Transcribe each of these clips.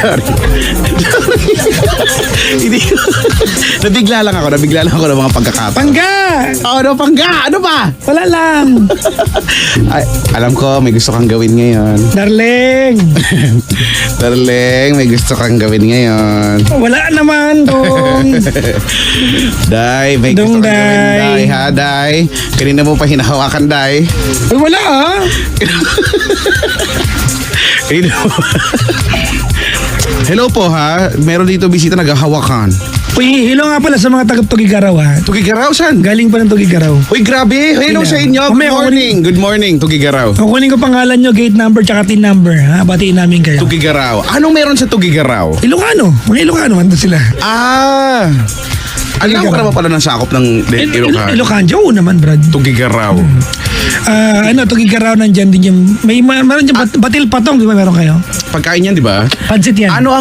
Sorry. Hindi. Nabigla lang ako ng mga pagkakataon. Pangga! Ano pangga? Ano ba? Wala lang. Ay, alam ko, may gusto kang gawin ngayon. Darling! Darling, may gusto kang gawin ngayon. Wala naman, dong. Day, may gusto Dong, kang gawin, Day. Day, ha, Day? Kanina mo pa hinahawakan, Day. Uy, wala ah. Kanina mo. Hello po, ha? Meron dito bisita naghahawakan. Uy, hello nga pala sa mga taga-Tugigaraw ha. Tugigaraw, saan? Galing pa ng Tugigaraw. Uy, grabe. Hello Hindi sa na. inyo. Good Mamaya, morning. Good morning, Tugigaraw. Kukunin ko pangalan nyo, gate number, tsaka tin number ha. Batiin namin kayo. Tugigaraw. Anong meron sa Tugigaraw? Ilocano. Mga Ilocano, ando sila. Ah! Alam ko Tugigaraw. naman pala ng sakop ng Ilocano. Ilocano, oo naman, Brad. Tugigaraw. Tugigaraw nandyan din yung, meron dyan, batil patong, di ba meron kayo? Pagkain yan, di ba? Pansit yan. Ano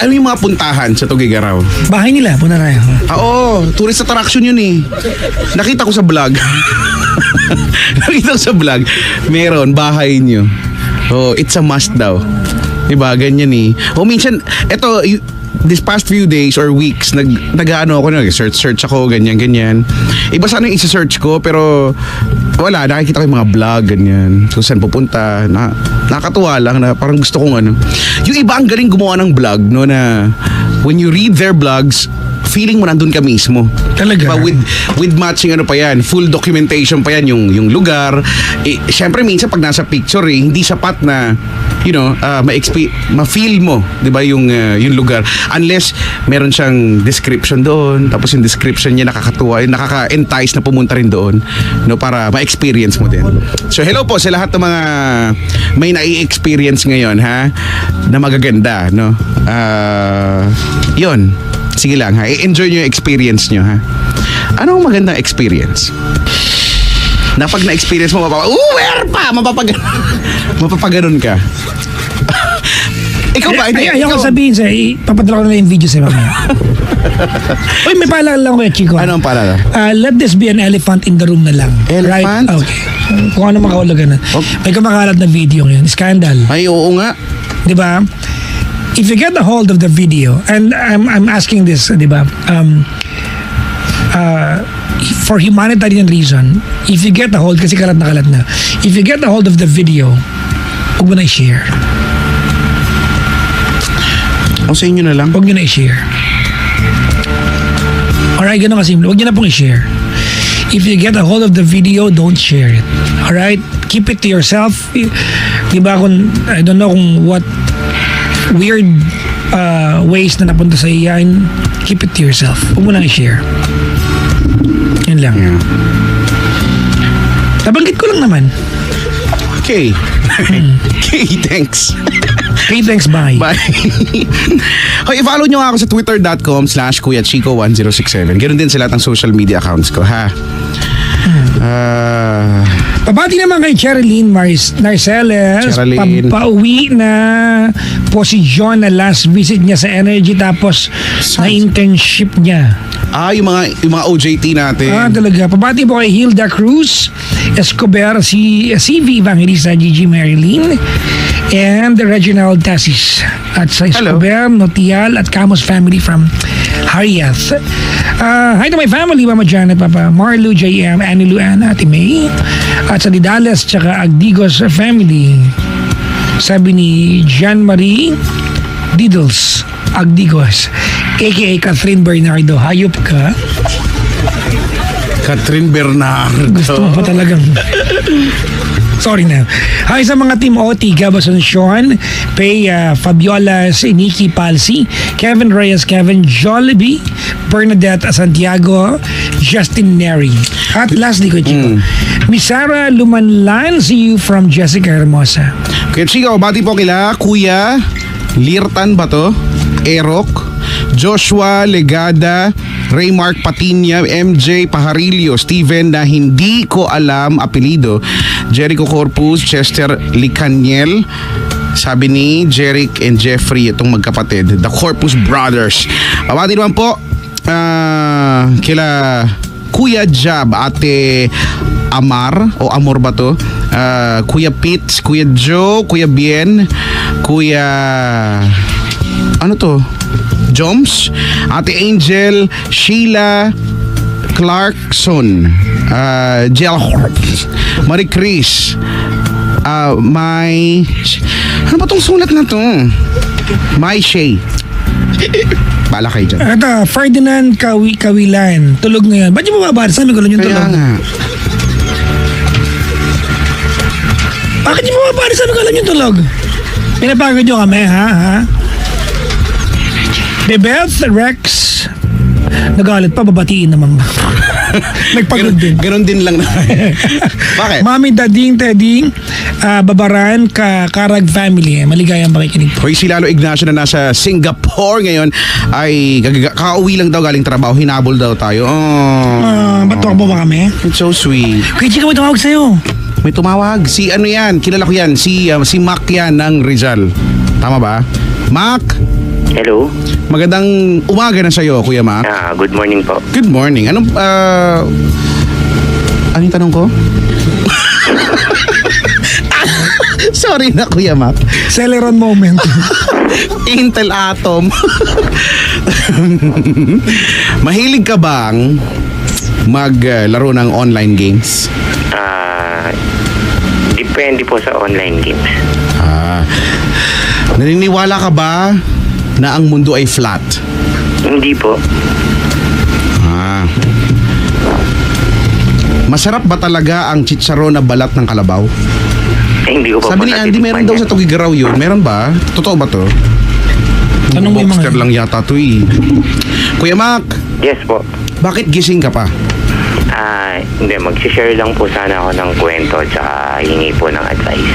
yung mga puntahan sa Tugigaraw? Bahay nila, punta tayo. Oo, tourist attraction yun eh. Nakita ko sa vlog. Meron, bahay nyo. Oh, it's a must daw. Diba, ganyan eh. O minsan, this past few days or weeks, nag-ano ako, search ako, ganyan. Iba sana yung isa-search ko, pero wala, nakikita ko yung mga vlog, ganyan. So, saan pupunta, nakakatuwa lang na parang gusto kong yung iba ang galing gumawa ng vlog, no, na when you read their vlogs, feeling mo nandun ka mismo. Talaga? Diba, with matching pa yan, full documentation pa yan, yung lugar. Syempre minsan pag nasa picture hindi sapat na ma-feel mo, 'di ba, yung lugar, unless meron siyang description doon, tapos yung description niya nakakatuwa, nakaka-entice na pumunta rin doon, no, para ma-experience mo din. So hello po sa lahat ng mga may nai-experience ngayon, ha, na magaganda, no. Yun. Sige lang, ha. I-enjoy nyo yung experience nyo, ha. Ano ang magandang experience? Na pag na-experience mo, meron pa! Mapapaganon ka. Ikaw ba? Ayaw ko sabihin sa'yo, papadala ko na lang yung video sa'yo mamaya. Uy, may paalala lang ko, Chico. Ano ang paalala? Let this be an elephant in the room na lang. Elephant? Right? Okay. Kung ano makahulugan na. Okay. May kumakalat na video ngayon. Scandal. Ay, oo nga. Di ba? If you get a hold of the video, and I'm asking this, di ba? For humanitarian reason, if you get a hold, kasi kalat na, if you get a hold of the video, huwag mo na i-share. O sa inyo na lang. Huwag nyo na i-share. Alright, ganun kasimple. Huwag nyo na pong i-share. If you get a hold of the video, don't share it. Alright? Keep it to yourself. Diba kung, I don't know kung what weird ways na napunta sa iyan, keep it to yourself. Huwag mo nang i-share. Yan lang. Yeah. Nabanggit ko lang naman. Okay. Okay, thanks. Okay, thanks, bye. Bye. Hoy, i-follow nyo nga ako sa twitter.com/kuyachico1067. Ganun din sa lahat ng social media accounts ko, ha? Pabati naman kay Cherilyn Narceles. Cherilyn. Pauwi na po si John na last visit niya sa Energy, tapos na internship niya. Yung mga OJT natin. Talaga. Pabati po kay Hilda Cruz Escobar, si CV Evangelista Gigi Marilyn, and Reginald Tassis. At sa Escobar, Notial at Camus family from Hariath. Hi to my family, Mama Janet, Papa Marlu, JM, Annie Luan, Ate May. At sa Didales, tsaka Agdigos family. Sabi ni Jean Marie Diddles Agdigos, aka Catherine Bernardo. Hayop ka. Catherine Bernardo. Gusto mo pa talagang... Sorry na. Hi sa mga Team OT, Gab Asuncion, Pay Fabiola, Nikki Palsi, Kevin Reyes, Kevin Jollibee, Bernadette Santiago, Justin Neri. At lastly ko, Chico, Miss Sarah Lumanlan, see you from Jessica Hermosa. Okay, Chico, bati po kila Kuya Lirtan ba to? Erok, Joshua Legada, Raymark Patinya, MJ Pajarillo, Steven na hindi ko alam apelido, Jericho Corpus, Chester Licaniel, sabi ni Jeric and Jeffrey, itong magkapatid, the Corpus Brothers. Pabati naman po kila Kuya Jab, Ate Amar o Amor ba to? Kuya Pitts, Kuya Joe, Kuya Bien, Kuya, ano to? Joms, Ate Angel, Sheila Clarkson, Jel, Marie Chris, ano ba tong sulat na to? May Shay. Bala kayo dyan. Ito, Ferdinand Kawilan. Tulog na yan. Ba't yung mababara? Sabi ko lang yung Kaya tulog. nga. Bakit yung mababara? Sabi ko lang yung tulog. Pinapagod nyo kami, ha? Beth, Rex, nagalit pa, babatiin naman. Nagpagod din. Ganon din lang naman. Bakit? Mami, Dading, Teddy, Babaran, Karag family. Maligayang pakikinig po. Hoy, si Lalo Ignacio na nasa Singapore ngayon ay kakauwi lang daw galing trabaho. Hinabol daw tayo. Ba't po ba kami? It's so sweet. Kuya Chico, may tumawag sa'yo. May tumawag. Si ano yan? Kilala ko yan. Si Mac yan ng Rizal. Tama ba? Mac? Hello. Magandang umaga na sa'yo, Kuya Mac. Good morning po. Good morning. Anong yung tanong ko? Sorry na, Kuya Mac. Celeron moment. Intel Atom. Mahilig ka bang maglaro ng online games? Depende po sa online games. Naniniwala ka ba na ang mundo ay flat? Hindi po. Masarap ba talaga ang chicharon na balat ng kalabaw? Hindi ko pa Sabi ni Andy, meron daw sa Tugigaraw yun. Meron ba? Totoo ba to? Tanong mo yung Boxster mga... lang yata to eh. Kuya Mac, Yes po. bakit gising ka pa? Hindi. Mag-share lang po sana ako ng kwento tsaka hingi po ng advice.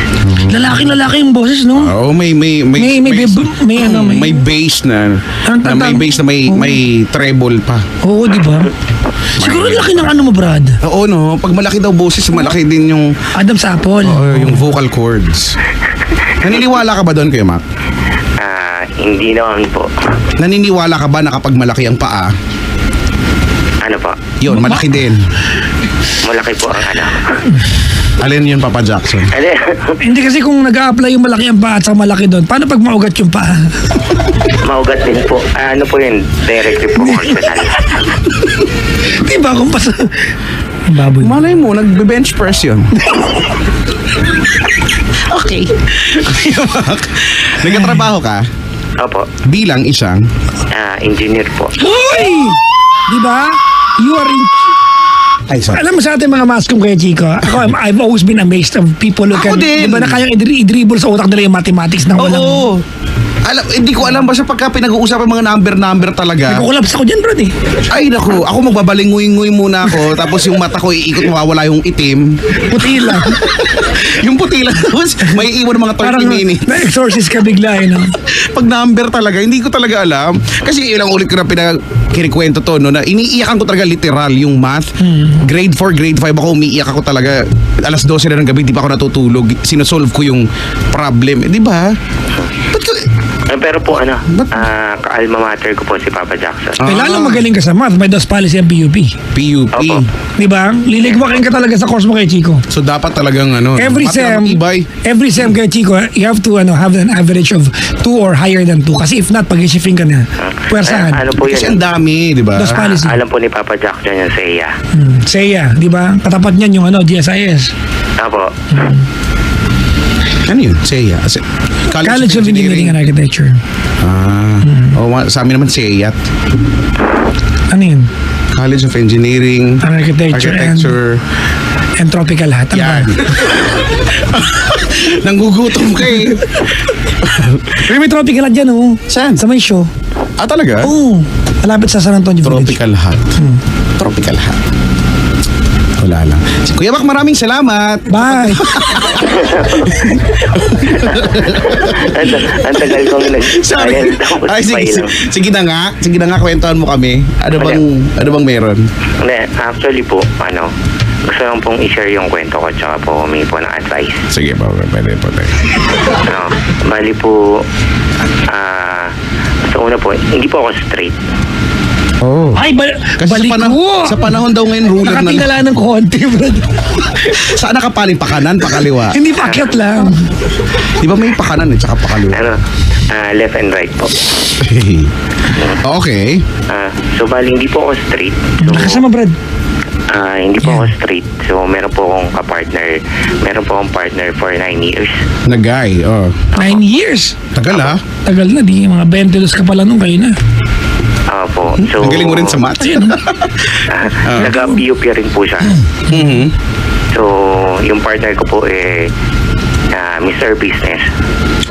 Lalaki yung boses, no? Oo, may bass na may bass na may treble pa. Oo, di ba? Siguro laki ng ano mo, Brad. Oo, no. Pag malaki daw boses, malaki din yung Adam's apple. yung vocal cords. Naniniwala ka ba doon, Kuya Mac? Hindi naman po. Naniniwala ka ba na kapag malaki ang paa, Ano po? yun, malaki din? Malaki po ang ano. Alin yun, Papa Jackson? Ano? Hindi kasi kung nag-a-apply yung malaki ang paa at saka malaki doon, paano pag maugat yung paa? Maugat din po. Ano po yun? Directly proportional. Di ba kung pas... Baboy. Malay mo, nagbe-bench press yun. Okay. Kuya Mac, nagkatrabaho ka Opo. bilang isang Engineer po. Hoy! Di ba? You are in... Ay, sorry. Alam mo sa ating mga mascom, Kuya Chico, I've always been amazed of people who Ako can... din. Di ba na kayang i-dribble sa utak nila yung mathematics na walang... Oo. Hindi ko alam basta pagka pinag-uusapan mga number talaga. Nagkukulaps ako dyan, Brad eh. Ay naku, ako magbabalinguy-nguy muna ako tapos yung mata ko iikot, mawawala yung itim. Puti lang. Yung puti lang tapos may iwan mga 30 Parang minutes. na-exorcist ka bigla eh, no? Pag number talaga, hindi ko talaga alam. Kasi ilang ulit ko na kinikwento to, no, na iniiyakan ko talaga literal yung math. Grade 4, grade 5 ako, umiiyak ako talaga. Alas 12 na ng gabi, di pa ako natutulog. Sinosolve ko yung problem. Di ba? Ba't ka... Pero po ka-alma mater ko po si Papa Jackson. Eh, lalo magaling ka sa math, may DOS policy ang PUP. PUP. Opo. Di ba? Liligwakin ka talaga sa course mo, Kuya Chico. So dapat talagang Every sem, Kuya Chico, you have to have an average of 2 or higher than 2. Kasi if not, pag-shifting ka na, puwersahan. Ano po Kasi yun? ang dami, di ba? DOS policy. Alam po ni Papa Jackson yung SEA. SEA, di ba? Katapat niyan yung GSIS. Opo. Ano yun? SEA. College of Engineering and Architecture. Sa amin naman SEAT. Ano yun? College of Engineering, Architecture and Tropical Hat. Ano Yan. ba? Nanggugutom ka eh. May Tropical Hat dyan, oh. Saan? Sa may show. Talaga? Oo. Malapit sa San Antonio Village. Tropical Hat. Tropical Hat. Wala lang. Kuya Mac, maraming salamat. Bye. Ang tagal kong Sorry. Ay, sige na nga, kwentuhan mo kami. Ano bang meron? Hindi, actually po, gusto lang pong i-share yung kwento ko tsaka po humingi po ng advice. Sige pa, pwede po tayo. Bali po, sa una po, hindi po ako straight. Oh. Ay, Kasi baliko. sa panahon daw ngayon, ruler na lang. Nakatingala ng konti, bro. Saan nakapaling? Pakanan, pakaliwa? Hindi pakyat lang. Di ba may pakanan tsaka pakaliwa? Ano, left and right po. Okay. So, bali, hindi po ako straight. So, Nakasama, Brad. hindi po ako straight. So, meron po akong kapartner. Meron po akong partner for 9 years. Na guy, 9 years. Tagal ha? Tagal na, di mga 22 ka pala nung kayo na. Po. So, Ang galing mo rin sa math. Ayun. Nag-PUP rin po siya. Mhm. So, yung partner ko po Mr. Business.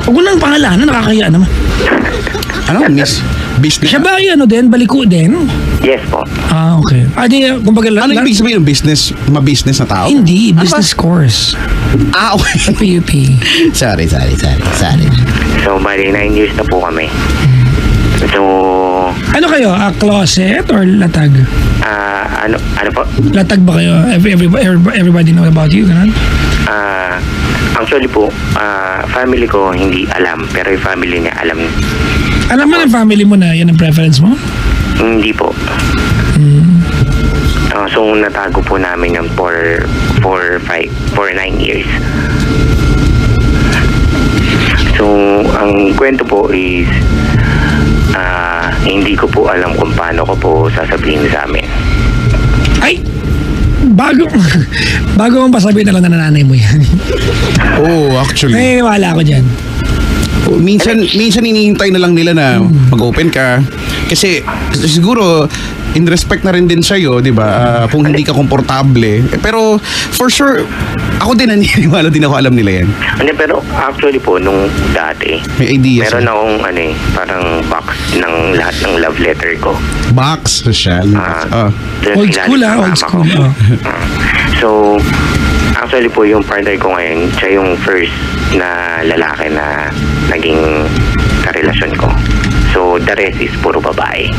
Huwag mo nang pangalanan, nakakaya naman. Ano, miss? Business? Siya ba yung baliko din? Yes po. Okay. Di, kumbaga, Ano ibig sabihin ng business? Ma-business na tao? Hindi, Ano business course. Okay. Sa PUP. Sorry. So, bali, 9 years na po kami. So, Ano kayo? Closet or latag? ano po? Latag ba kayo? Everybody know about you? Ganun? Actually po, family ko hindi alam, pero yung family niya alam. Alam mo ng family mo na yan ang preference mo? Hindi po. So, natago po namin yan for 9 years. So, ang kwento po is, hindi ko po alam kung paano ko po sasabihin sa amin. Ay! Bago mong pasabihin na lang na nanay mo yan. Oh, actually. Wala ako dyan. Minsan hinihintay na lang nila na mag-open ka. Kasi siguro in respect na rin din sa'yo, di ba? Kung hindi ka komportable. Pero for sure, ako din naniniwala din ako alam nila yan. Hindi, pero actually po, nung dati, May ideas. meron akong parang box ng lahat ng love letter ko. Box, social. Dun Old sa school, ilalim ng old mama school. ko. So, actually po, yung partner ko ngayon, siya yung first na lalaki na naging karelasyon ko. So, the rest is puro babae.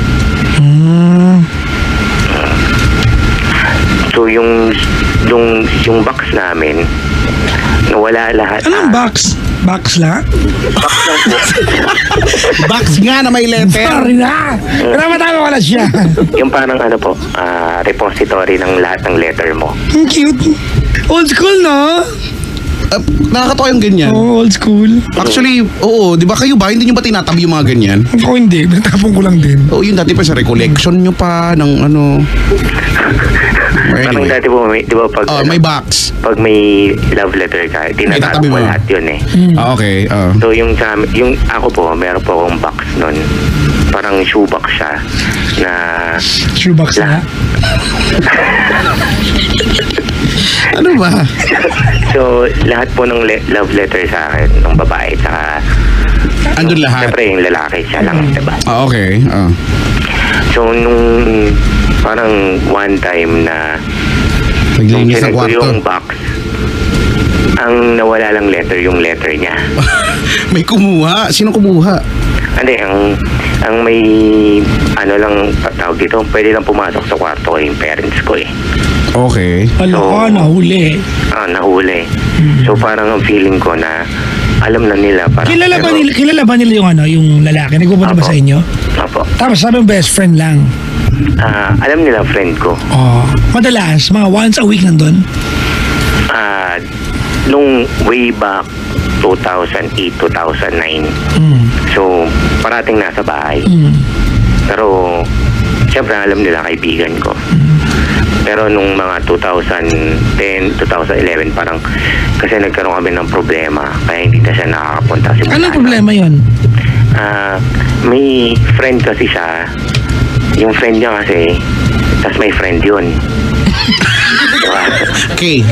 So, yung box namin, nawala lahat. Anong box? Box lang? Box lang po. Box nga na may letter. Sorry na! Pero matama ko na siya. Yung parang repository ng lahat ng letter mo. Ang cute. Old school, no? Nakakatawa yung ganyan. Oo, old school. Actually, oo, di ba kayo ba? Hindi nyo ba tinatabi yung mga ganyan? Ako hindi. Natapong ko lang din. Oo, yun dati pa sa recollection nyo pa ng ano. Parang Anyway. dati po, di ba pag, May box. pag may love letter ka, Itatabi tinatago mo. mo lahat yun eh. Okay. So yung ako po, meron po akong box nun. Parang shoebox siya na Shoebox na. Ano ba? so lahat po ng love letter sa akin ng babae tsaka Andun lahat. siyempre yung lalaki siya lang, diba? Okay. So nung parang one time na nung Naglinis ng sinag ko kwarto. yung box, ang nawala lang letter yung letter niya. May kumuha. Sino kumuha? Hindi, ang may lang tawag dito, pwede lang pumasok sa kwarto ko yung parents ko eh. Okay. Ala, nahuli. Nahuli. So parang ang feeling ko na alam na nila. Parang, Kilala ba nila yung lalaki? Nagpupunta ba Apo. sa inyo? Opo. Tapos sabi mo best friend lang. Alam nila friend ko. Madalas, mga once a week nandun. Nung way back 2008, 2009. So, parating nasa bahay. Pero, siyempre alam nila kaibigan ko. Pero nung mga 2010, 2011, parang kasi nagkaroon kami ng problema. Kaya hindi na siya nakakapunta. Anong problema yun? May friend kasi siya. Yung friend niya kasi, tas may friend yun. Diba? Okay.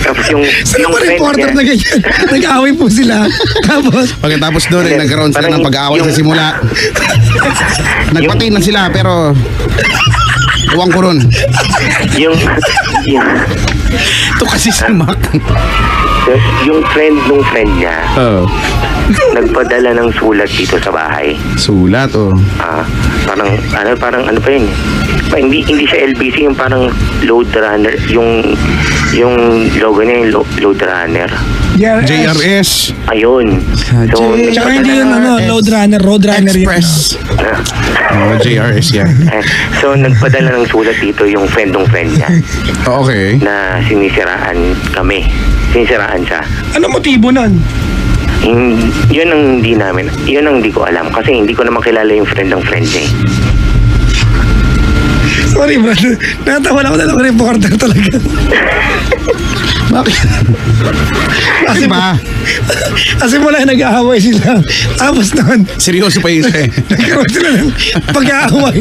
Tapos yung friend reporter niya, na ganyan? Nag-away po sila. Tapos, Pagkatapos doon ay nagkaroon sila Parang ng pag-aaway yung- sa simula. Nagpati na sila pero uwang ko ron. yung Ito kasi si Mac. yung friend nung friend niya, Oh. nagpadala ng sulat dito sa bahay. Sulat oh. Parang ano pa yun? Hindi siya LBC, yung parang load runner, yung Yung logo niya, yung load runner. JRS. Ayun. So, Tsaka hindi yun, load runner, road runner yun. Express. Oh, JRS yan. so, nagpadala ng sulat dito yung friend niya Okay. na sinisiraan kami. Sinisiraan siya. Ano motibo nun? Yun ang hindi ko alam kasi hindi ko naman kilala yung friend niya. Sorry, bro. Natawa lang ako na lang reporter talaga. Bakit? Kasi ba? Kasi mula nag-aaway sila. Tapos noon, Seryoso pa yun siya eh. nagkaroon sila ng pag-aaway.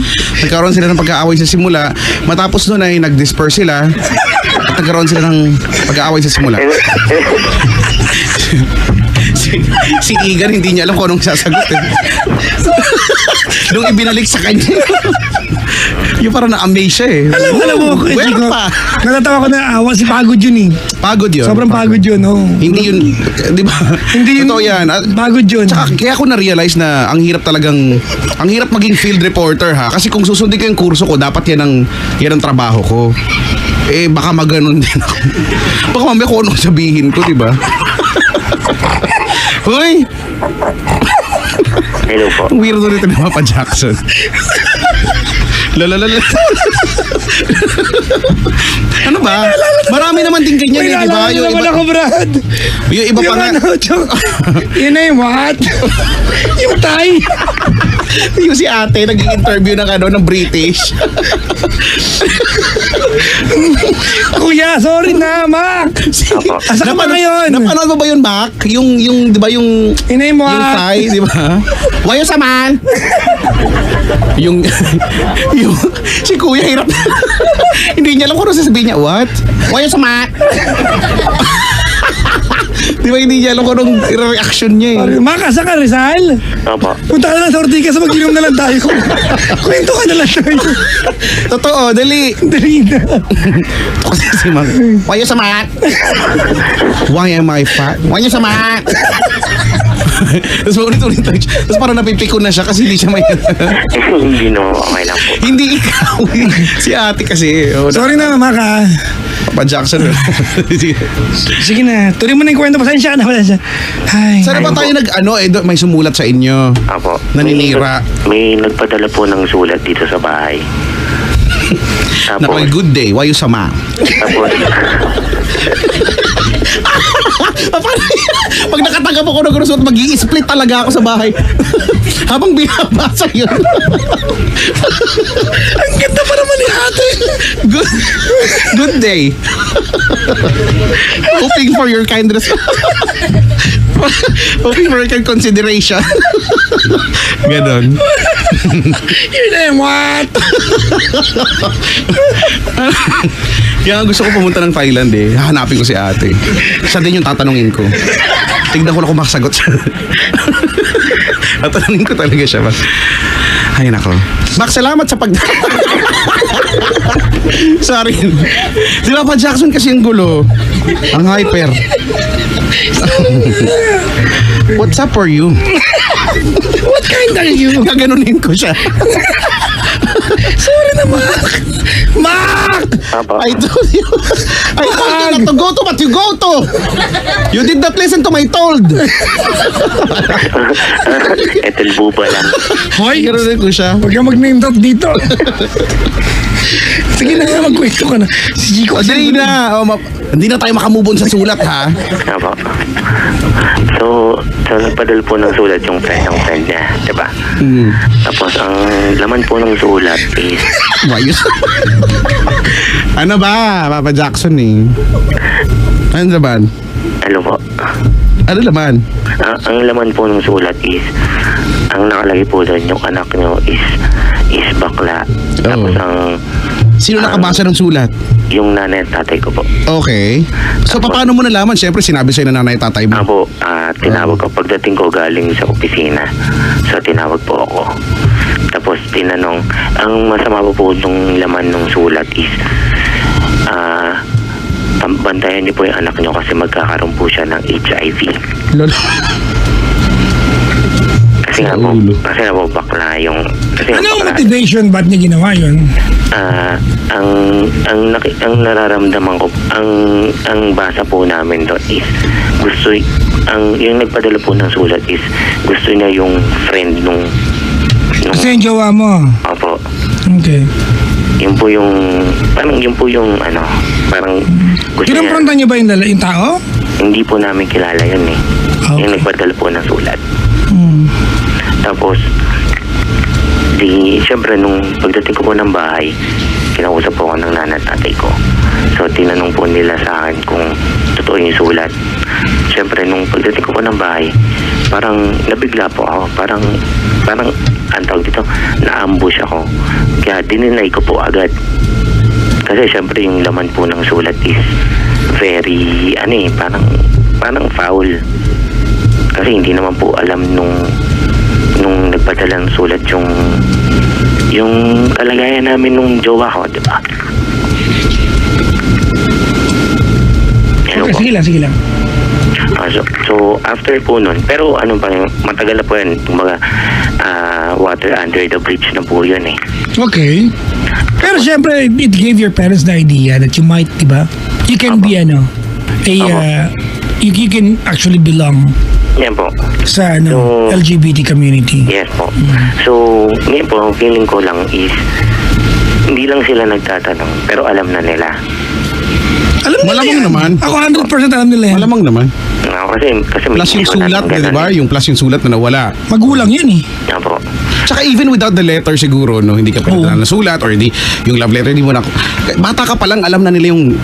Nagkaroon sila ng pag-aaway sa simula. Matapos nun ay nag-disperse sila. At nagkaroon sila ng pag-aaway sa simula. si Igan hindi niya alam kung anong sasagot eh. Nung ibinalik sa kanya. Yung parang na-amaze siya eh. Alam mo, Well pa. natatawa ko na awa si pagod yun eh. Pagod yun. Sobrang pagod yun, oh. Hindi yun, di ba? Hindi yun. Totoo yan. At, Pagod yun. tsaka, kaya ko na-realize na ang hirap maging field reporter ha. Kasi kung susundin ko yung kurso ko, dapat yan ang trabaho ko. Eh, baka maganon din ako. Baka mamaya kung anong sabihin ko, di ba? Hoy! Hello po. Ang weirdo nito ni Papa Jackson. Lalalala. Ano ba? Marami naman din ganyan eh, di ba? Yung naman ako, Brad. Yung iba pa nga. Yun na yung what? Yung Thai. Yung si ate, nag-interview ng British. Kuya, sorry na, Mac. Asa ka pa ngayon? Napanood mo ba yun, Mac? Yung, di ba yung... Yun na yung Yung what? Thai, di ba? Wayo saman! yung si Kuya hirap. Hindi niya alam kung ano sasabihin niya. What? Wayo saman! Di ba hindi niya alam kung anong reaction niya eh. Mac, asa ka, Rizal? Opo. Punta ka na sa Ortigas, mag-inom na lang tayo. Kwento ka na lang tayo. Totoo, dali. Dali na. Kasi si Mang, wayo saman! Why am I fat? Wayo saman! Tapos ulit-ulit. Tapos parang napipiko na siya kasi hindi siya may... Hindi no, okay lang po. Hindi ikaw. Si ate kasi. Oh, Sorry na, Mac, ha. Papa Jackson. Sige na, tuloy mo na yung kwento. Pasensya na, pasensya. Ay. Saan ba tayo may sumulat sa inyo? Apo. Naninira. May nagpadala po ng sulat dito sa bahay. Nakalagay, good day, wayo sama. Tapos, Pag nakatanggap ako ng sulat, mag-i-split talaga ako sa bahay. Habang binabasa yun. Ang ganda pa naman ni ate. Good day. Hoping for your kindness. Hoping for your consideration. Ganon. Yun na yung what? Kaya gusto ko pumunta ng Thailand eh. Hahanapin ko si ate. Siya din yung tatanungin ko. Tignan ko na kung makasagot siya. Tatanungin ko talaga siya. Ay nako. Max, salamat sa pag... Sorry. Si Papa Jackson kasi yung gulo. Ang hyper. What's up for you? What kind are you? Gaganunin ko siya. Sorry na, Mac. Mac! Apo. I told you not to go to, but you go to. You did not listen to my told. Etel buba lang. Hoy, Gaganunin ko siya. huwag kang mag-name drop dito. Sige na nga, magkwento ka na. Si Chico kasi... Dali na. Hindi na tayo makamubon sa sulat, ha? Apo. So nagpadala po ng sulat yung friend niya, diba? Tapos ang laman po ng sulat is Wayos. Ano ba, Papa Jackson eh? Ano naman? ano po? Ano naman? Ang laman po ng sulat is ang nakalagay po doon yung anak nyo is bakla. Tapos Sino nakabasa ng sulat? yung nanay at tatay ko po. Okay. So, paano mo nalaman? Siyempre, sinabi sa'yo na nanay at tatay mo. Ako, tinawag ko. Pagdating ko galing sa opisina. So, tinawag po ako. Tapos, tinanong, ang masama po yung laman ng sulat is, bantayan niyo po yung anak niyo kasi magkakaroon po siya ng HIV. Lolo. Kasi Kasi nga po, Ulo. kasi nga po bakla yung... Kasi nga Ano ang bakla, motivation? Ba't niya ginawa yun? ang nararamdaman ko, ang basa po namin doon is yung nagpadala po ng sulat is gusto niya yung friend nung Kasi yung jowa mo. opo, Okay. yun po yung parang gusto niya, Kinumpronta niyo ba yung tao? hindi po namin kilala yun eh. Okay. Yung nagpadala po ng sulat. Hmm. Tapos, siyempre nung pagdating ko po ng bahay, kinausap po ako ng nanay at tatay ko. So, tinanong po nila sa akin kung totoo yung sulat. Siyempre, nung pagdating ko po ng bahay, parang nabigla po ako. Parang, ang tawag dito, na-ambush ako. Kaya dininay ko po agad. Kasi siyempre, yung laman po ng sulat is very, parang foul. Kasi hindi naman po alam nung nagpadala ng sulat yung kalagayan namin nung jowa ko, di ba? Ano Okay, po? sige lang. So after po nun, pero matagal na po yan, kumbaga, water under the bridge na po yun eh. Okay. Pero syempre, it gave your parents the idea that you might, di ba? You can be, you can actually belong Yan po. sa So, LGBT community. Yes po. So, ngayon po, ang feeling ko lang is, hindi lang sila nagtatanong, pero alam na nila. Alam nila Malamang yan. naman. Ako 100% alam nila yan. Malamang naman. Kasi may Plus yung issue sulat, natin di ganun ba? eh. Yung plus yung sulat na nawala. Magulang yan eh. Yan po. Tsaka even without the letter siguro, no, hindi ka pinadala ng sulat or hindi, yung love letter, hindi mo na, bata ka pa lang, alam na nila yung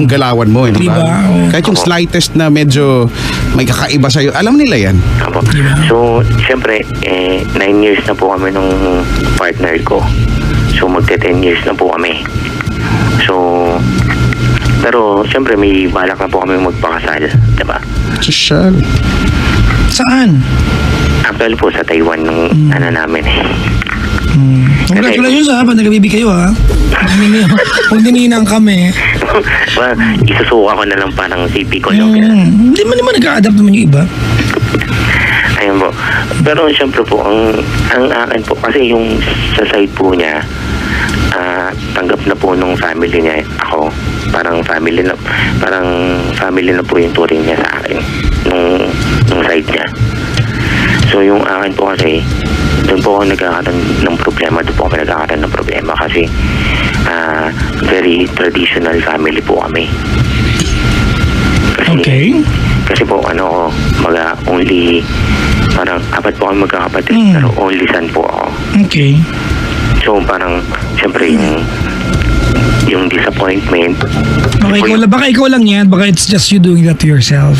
galawan mo, di Diba? ba? Oo. Kahit yung slightest na medyo may kakaiba sa'yo, alam nila yan. Yan po. So, siyempre, 9 years na po kami nung partner ko. So, magte-10 years na po kami. So, pero, siyempre, may balak na po kami magpakasal, di ba? Social. Saan? Actually po, sa Taiwan, nung namin eh. Congratulations ha, pag nagbibi kayo ha. Huwag dininang kami. Well, isusuka ko na lang parang CP ko yung Hindi man nag-a-adapt naman yung iba. Ayun po. Pero siyempre po, ang akin po, kasi yung sa side po niya, tanggap na po nung family niya ako. Parang family na po yung turing niya sa akin nung side niya. So yung akin po kasi, doon po ako nagkakaroon ng problema. Kasi very traditional family po kami. Kasi po only parang apat po kami magkakapatid, pero only son po ako. Okay. So parang siyempre yung disappointment. Baka ikaw lang yan, baka it's just you doing that to yourself.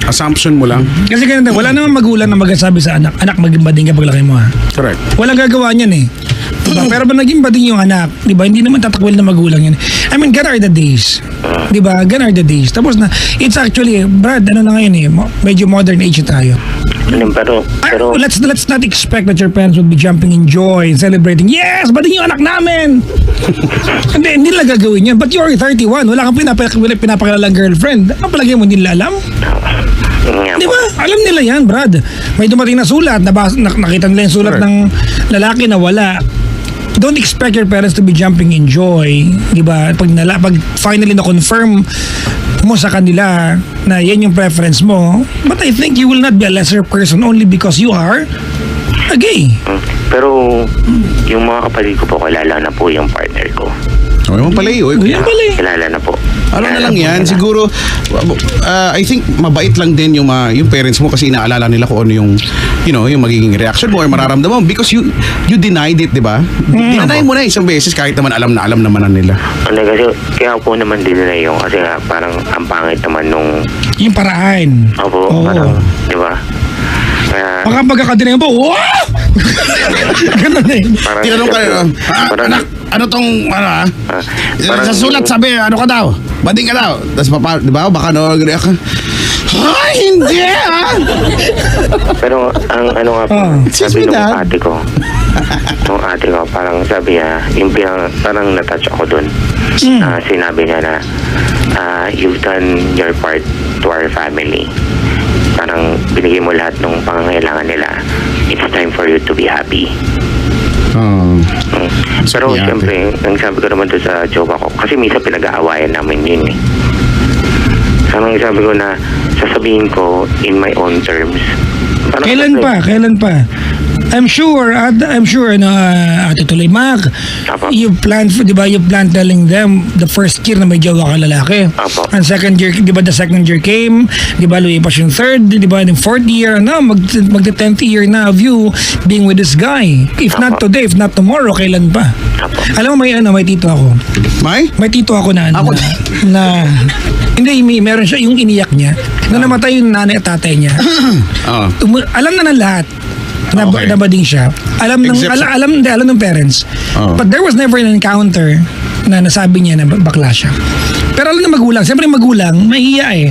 Assumption mo lang. Kasi ganun, wala namang magulang na magsasabi sa anak, maging bading ka paglaki mo ha. Correct. Walang gagawa niyan eh. Diba? Pero ba naging bading yung anak, diba? Hindi naman tatakwil na magulang yan. I mean, gone are the days. Diba? Gone are the days. Tapos na, it's actually, Brad, ano na ngayon eh, medyo modern age na tayo. Pero Let's not expect that your parents would be jumping in joy and celebrating, yes, bading yung anak namin! Hindi nila gagawin yan. But you're 31, wala kang pinapakalalang girlfriend. Ang palagay mo, hindi nila alam? Di ba? Alam nila yan, Brad. May dumating na sulat, nakita nila yung sulat ng lalaki na wala. Don't expect your parents to be jumping in joy. Di ba? Pag finally na-confirm mo sa kanila na yan yung preference mo, but I think you will not be a lesser person only because you are a gay. Pero yung mga kapatid ko po, kilala na po yung partner ko. Okay mo pala yun. Yan pala eh. Kilala na po. Ano na lang Kilala po yan, nila. siguro, I think mabait lang din yung parents mo kasi inaalala nila kung ano yung magiging reaction mo or mararamdaman mo because you denied it, di ba? Dinay mo na isang beses kahit naman alam naman na nila. Kasi kaya po naman din na yung kasi nga parang ang pangit naman nung Yung paraan. parang, di ba? Kaya, Baka pagkakadinay mo, wow! Ganun eh. parang, Tinanong ka, parang, anak, ano tong, parang- sa sulat sabi, ano ka daw? Bading ka daw. Tapos di ba, baka nag-react ka, ay, hindi pero ang ano nga po, Excuse sabi me, nung Dad. ate ko, parang sabi niya, parang natouch ako dun. Sinabi niya na, you've done your part to our family. Parang binigay mo lahat ng pangangailangan nila, it's time for you to be happy. Oh. Pero Yeah. siyempre, ang sabi ko naman doon sa jowa ko, kasi minsan pinag-aawayan namin yun eh. Sanang sabi ko na sasabihin ko in my own terms. Parang Kailan pa? I'm sure no, Ate Tuloy Mac, Apo. you plan telling them the first year na may jowa ka lalaki. Apo. And second year, di ba the second year came, di ba lumipas yung third, di ba yung fourth year, magta 10th year na of you being with this guy. If not Apo. today, if not tomorrow, kailan pa? Apo. Alam mo, may tito ako. May tito ako na Ako hindi, meron siya yung iniyak niya. Nung namatay yung nanay at tatay niya. Oh. Alam na ng lahat. Okay. Nabading siya. Alam Except ng parents. Oh. But there was never an encounter na nasabi niya na bakla siya. Pero alam ng magulang, siyempre magulang, mahihiya eh.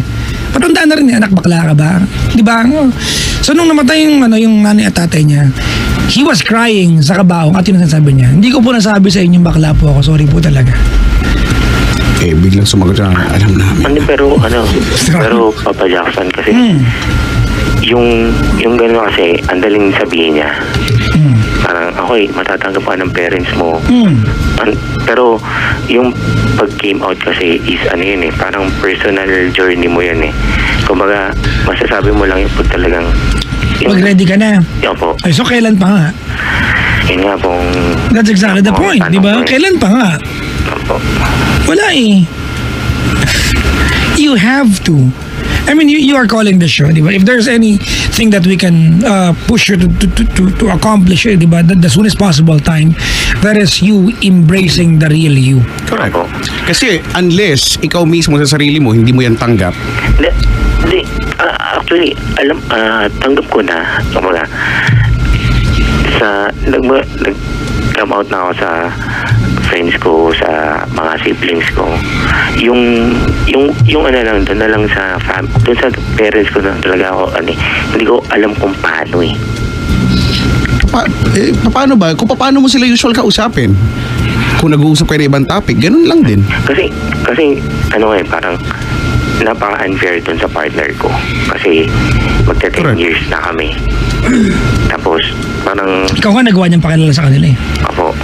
Patandaan na rin niya, anak, bakla ka ba? Di ba? So nung namatay yung nanay at tatay niya, he was crying sa kabaong at yun ang sabi niya, hindi ko po nasabi sa inyong bakla po ako, sorry po talaga. Biglang sumagot siya, alam namin. pero Papa Jackson kasi yung gano'n kasi ang daling sabihin niya. Parang okay, matatanggap ka ng parents mo. Pero yung pag came out kasi is yun eh, parang personal journey mo yun eh. Kumbaga, masasabi mo lang yung pag talagang Mag-ready ka na. Yun po. Ay, so kailan pa nga? Yun nga pong That's exactly the point, di ba? Kailan pa nga? Yun po. Wala eh. You have to. I mean, you are calling the show, di ba? If there's anything that we can push you to accomplish, di ba? The soonest possible time, that is you embracing the real you. Correct. Opo. Kasi unless ikaw mismo sa sarili mo, hindi mo yan tanggap. Hindi. Actually, tanggap ko na. Kumbaga, nag-come out na ako sa friends ko, sa mga siblings ko. Yung lang, doon na lang sa doon sa parents ko na talaga ako, hindi ko alam kung paano eh. Paano ba? Kung paano mo sila usual kausapin? Kung nag-uusap kayo ng ibang topic, ganun lang din. Kasi parang napaka-unfair dun sa partner ko. Kasi magta 10 Correct. years na kami. Tapos, parang Ikaw nga nagawa niyang pakilala sa kanila eh. ako.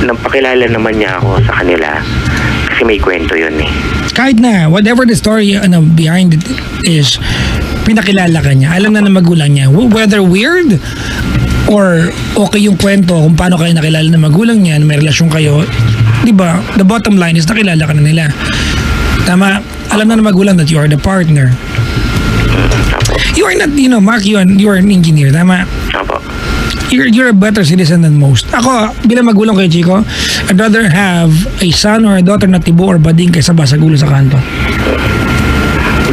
Napakilala naman niya ako sa kanila kasi may kwento yun eh. Kahit na, whatever the story behind it is, pinakilala ka niya. Alam na ng magulang niya. Whether weird or okay yung kwento kung paano kayo nakilala ng magulang niya, may relasyon kayo, di ba? The bottom line is nakilala ka na nila. Tama, alam na ng magulang that you are the partner. You are not, Mark, you are an engineer, tama? Apo. You're a better citizen than most. Ako, bilang magulang kay Chico, I'd rather have a son or a daughter na tibo or bading kaysa basagulo sa kanto.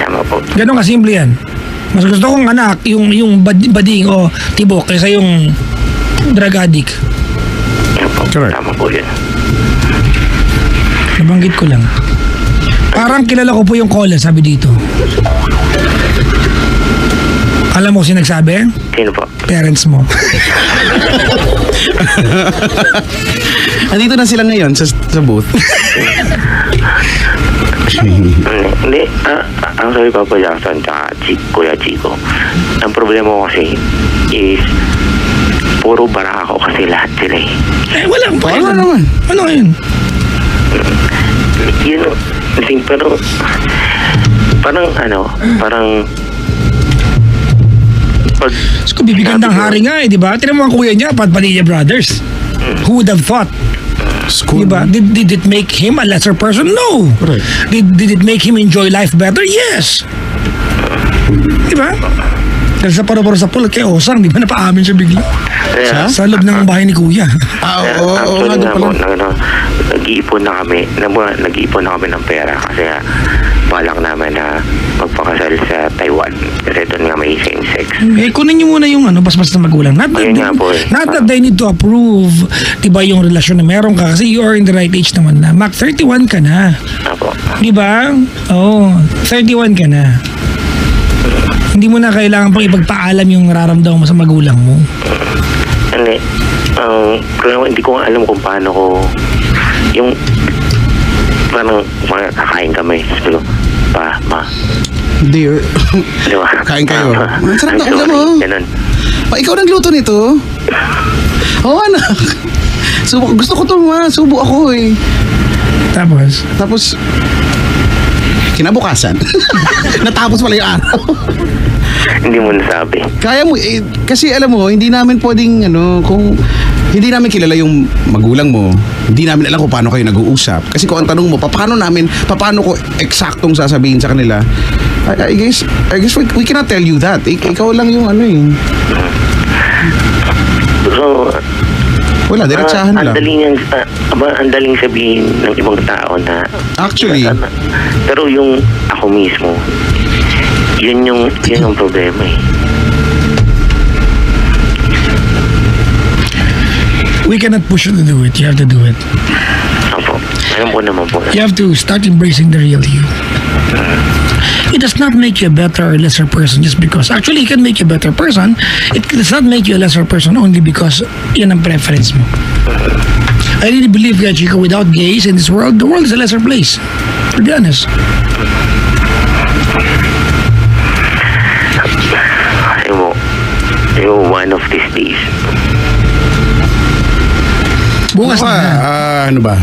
Tama po. Ganon kasimple yan. Mas gusto kong anak, yung bading o tibo kaysa yung drug addict. Apo. Correct. Tama po yun. Nabanggit ko lang. Parang kilala ko po yung caller, sabi dito. Alam mo sinagsabi? Sino po? Parents mo. Andito na sila ngayon sa booth. Hindi. Ang sabi Papa Jackson tsaka Kuya Chico, ang problema ko kasi is puro bara ako kasi lahat sila eh. Walang pa. Ano naman? Ano yun? Pero parang pag So, bibigyan ng hari nga eh, di ba? Tinan mo ang kuya niya, Padilla Brothers. Who would have thought? School. Diba? Did it make him a lesser person? No. Correct. Did it make him enjoy life better? Yes. Diba? Dahil sa paro-paro sa pool, kay Osang, di ba napaamin siya bigla? Kaya, Sa loob ng bahay ni Kuya. Oo, nga actually nga doon po, pala. nag-iipon na kami ng pera kasi balak namin na magpakasal sa Taiwan kasi doon nga may same-sex. Kunin niyo muna yung basbas na magulang. Ayun nga po eh. Not that they need to approve, diba, yung relasyon na meron ka kasi you are in the right age naman na. Mac, 31 ka na. Apo. Diba? Oo, 31 ka na. Hindi mo na kailangan pang ipagpaalam yung nararamdaman mo sa magulang mo. Hindi ko nga alam kung paano ko parang kakain kami. Sabi ko, ma, Dear. Di ba? Kain kayo. Ang sarap na I'm ulam sorry, mo. ganun. Pa, ikaw nagluto nito? Oo, anak. Gusto ko to, ma. Subo ako eh. Tapos, kinabukasan. Natapos pala yung araw. Hindi mo nasabi. Kaya mo, kasi alam mo, hindi namin pwedeng, kung hindi namin kilala yung magulang mo, hindi namin alam kung paano kayo nag-uusap. Kasi kung ang tanong mo, paano ko eksaktong sasabihin sa kanila, I guess we cannot tell you that. Ikaw lang yung So, wala, diretsahan lang. Ang daling sabihin ng ibang tao na Actually, pero yung ako mismo, yun ang problema eh. We cannot push you to do it. You have to do it. Opo. Alam ko naman po. You have to start embracing the real you. It does not make you a better or lesser person just because. Actually, it can make you a better person. It does not make you a lesser person only because yan ang preference mo. I really believe, Chico, without gays in this world, the world is a lesser place. To be honest. One of these days. Bukas na. ano ba?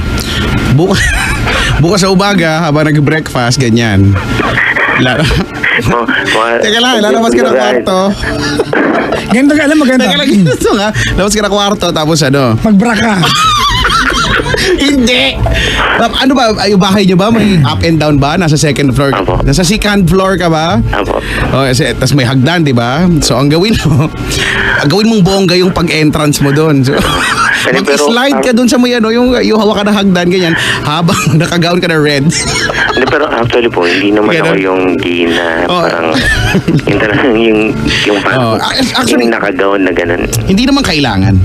Bukas sa umaga, habang nag-breakfast, ganyan. Teka lang, lalabas ka ng kwarto. Ganda ka, alam mo, ganda. Teka lang, gusto nga. Labas ka ng kwarto, tapos Magbra ka. Hindi! Ano ba, yung bahay niyo ba? May up and down ba? Nasa second floor? Apo. Nasa second floor ka ba? Apo. Tapos may hagdan, di ba? So, ang gawin mo, gawin mong bongga yung pag-entrance mo doon. So, mag-slide ka doon sa may yung hawak ka na hagdan, ganyan, habang nakagaon ka na red. Hindi, pero actually po, hindi naman Ganun. ako yung gay na parang, yung parang, actually, yung nakagaon na ganun. Hindi naman kailangan.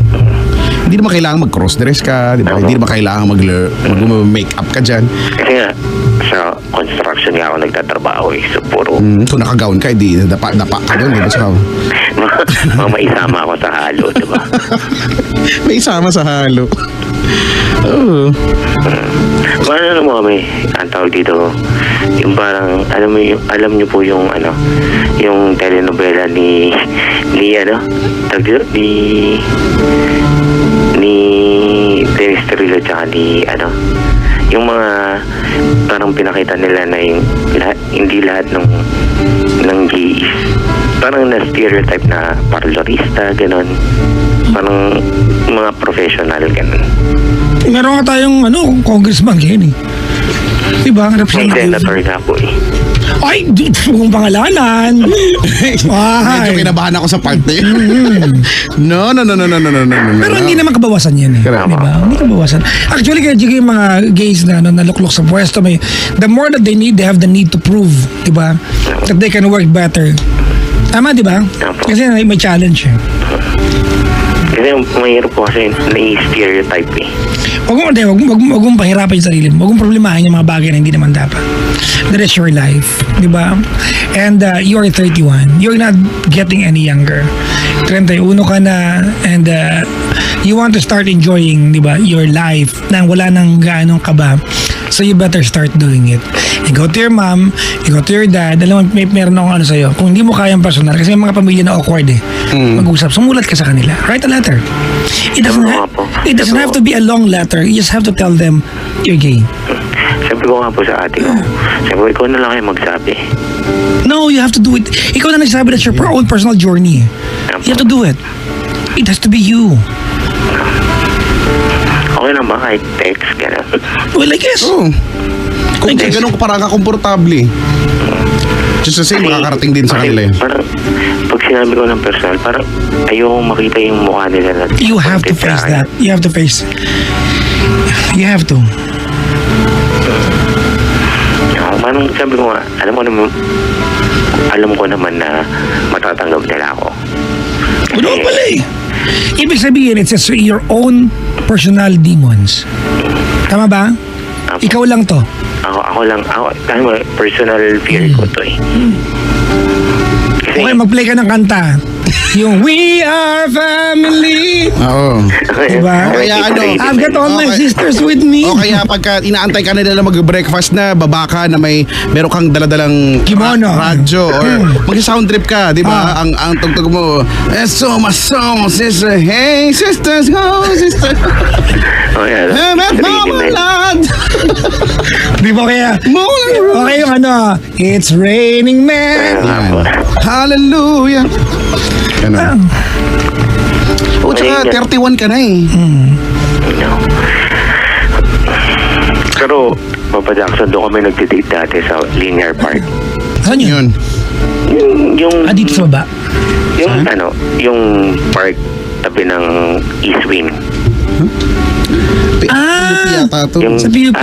Hindi naman kailangan mag-cross-dress ka, di ba? Hindi naman kailangan mag-makeup ka dyan. Kasi nga, sa construction nga ako nagtatrabaho eh. So, puro, Kung nakagaon ka, hindi dapa ka doon, di ba? So, maisama ako sa halo, di ba? may isama sa halo. Oo. Paano naman kami, ang tawag dito, yung parang, alam niyo po yung, yung telenovela ni tawag dito, ni Dennis Trillo tsaka ni, yung mga, parang pinakita nila na yung, hindi lahat ng gays, parang na stereotype na parlorista, gano'n. Parang mga professional, gano'n. Meron nga tayong congressman ngayon eh. Diba? May Representative. senator nga po eh. Ay, huwag mong pangalanan. Medyo kinabahan ako sa part na yun. No. Pero hindi naman kabawasan yan eh. Correct. Diba? Hindi kabawasan. Actually, kaya yung mga gays na naluklok sa pwesto, the more that they have the need to prove, diba? That they can work better. Tama, diba? Kasi may challenge eh. Kasi mahirap po kasi na-stereotype eh. Huwag mong pahirapan yung sarili mo. Huwag mong problemahin yung mga bagay na hindi naman dapat. That is your life. Di ba? And you are 31. You're not getting any younger. 31 ka na and you want to start enjoying, di ba, your life nang wala nang gaanong kaba. So you better start doing it. You go to your mom, you go to your dad. Alam mo, meron akong sa'yo. Kung hindi mo kayang personal, kasi may mga pamilya na awkward eh. Mag-usap, sumulat ka sa kanila. Write a letter. It doesn't have to be a long letter. You just have to tell them you're gay. Sabi ko nga po sa ate ko, sabi ko, ikaw na lang kayo magsabi. No, you have to do it. Ikaw na nagsabi, that's your own personal journey. You have to do it. It has to be you. Okay lang ba kahit text, gano'n? Well, I guess. Oo. Kung ganun ko parang ka-komportable. Just to say, makakarating din sa kanila yun. Parang, pag sinabi ko ng personal, parang ayokong makita yung mukha nila na You have to face that. You have to face. You have to. Parang sabi ko nga, alam ko naman na matatanggap nila ako. Ano pala eh. Ibig sabihin, it's just your own personal demons. Tama ba? Ikaw lang to. Ako lang, dahil mo, personal fear ko to eh. Kasi, Okay, mag-play ka ng kanta. Yung We Are Family. Oo. Diba? Kaya ano, I've got all my Okay. sisters with me. O kaya pagka inaantay ka na nila mag-breakfast na, baba ka na meron kang daladalang Kimono. radyo or mag-sound trip ka, di ba? Ang tugtog mo, so my song, sister, hey, sisters, go, sister. Oh, yeah. Hemet mamalad. Di ba kaya? Okay yung ano, It's Raining Men. Hallelujah. Ano? O, tsaka 31 ka na eh. No. Pero, Papa Jackson, doon kami nagtitake dati sa Linear Park. Saan yun? Yun. Yung, Dito sa baba. yung ano, yung park tabi ng East Wing. PUP yata to. Yung, Sa PUP,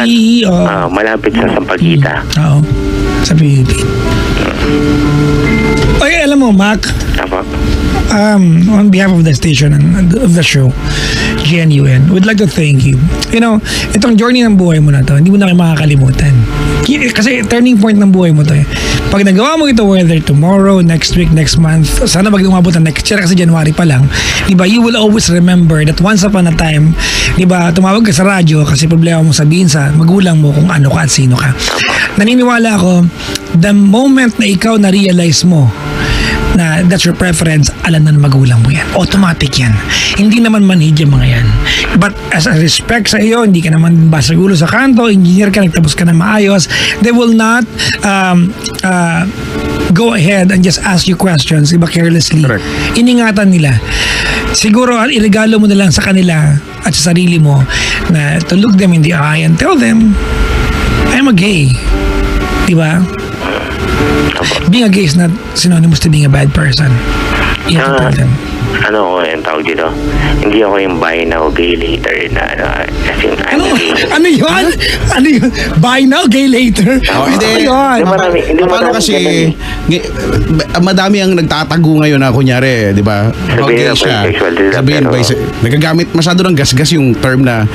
malapit sa Sampaguita. Oo. Sa PUP. Oy, alam mo, Mac, Tama? on behalf of the station and of the show, GNUN, we'd like to thank you. You know, itong journey ng buhay mo na to, hindi mo na kayo makakalimutan. Kasi turning point ng buhay mo to eh. Pag nagawa mo ito, whether tomorrow, next week, next month, sana pag umabot ng next year kasi January pa lang, di ba, you will always remember that once upon a time, di ba, tumawag ka sa radyo kasi problema mo sabihin sa magulang mo kung ano ka at sino ka. Naniniwala ako, the moment na ikaw na-realize mo na that's your preference, alam na ng magulang mo yan. Automatic yan. Hindi naman manhid yung mga yan. But as a respect sa iyo, hindi ka naman basagulo sa kanto, engineer ka, nagtapos ka na maayos, they will not go ahead and just ask you questions, iba carelessly. Correct. Iningatan nila. Siguro, iregalo mo na lang sa kanila at sa sarili mo na to look them in the eye and tell them, I'm a gay. Diba? Being a gay is not synonymous to being a bad person. You have to tell them. Ano ko yung tawag dito? Hindi ako yung buy now, gay later na ano, as in, I'm Ano? gay. Ano yun? Ano yun? Buy now, gay later? Hindi. Ano yun? Hindi Paano marami kasi ganun madami ang nagtatago ngayon na kunyari, di ba? Sabihin Okay na siya. bisexual sila, Sabihin pero- nagagamit masyado ng gasgas yung term na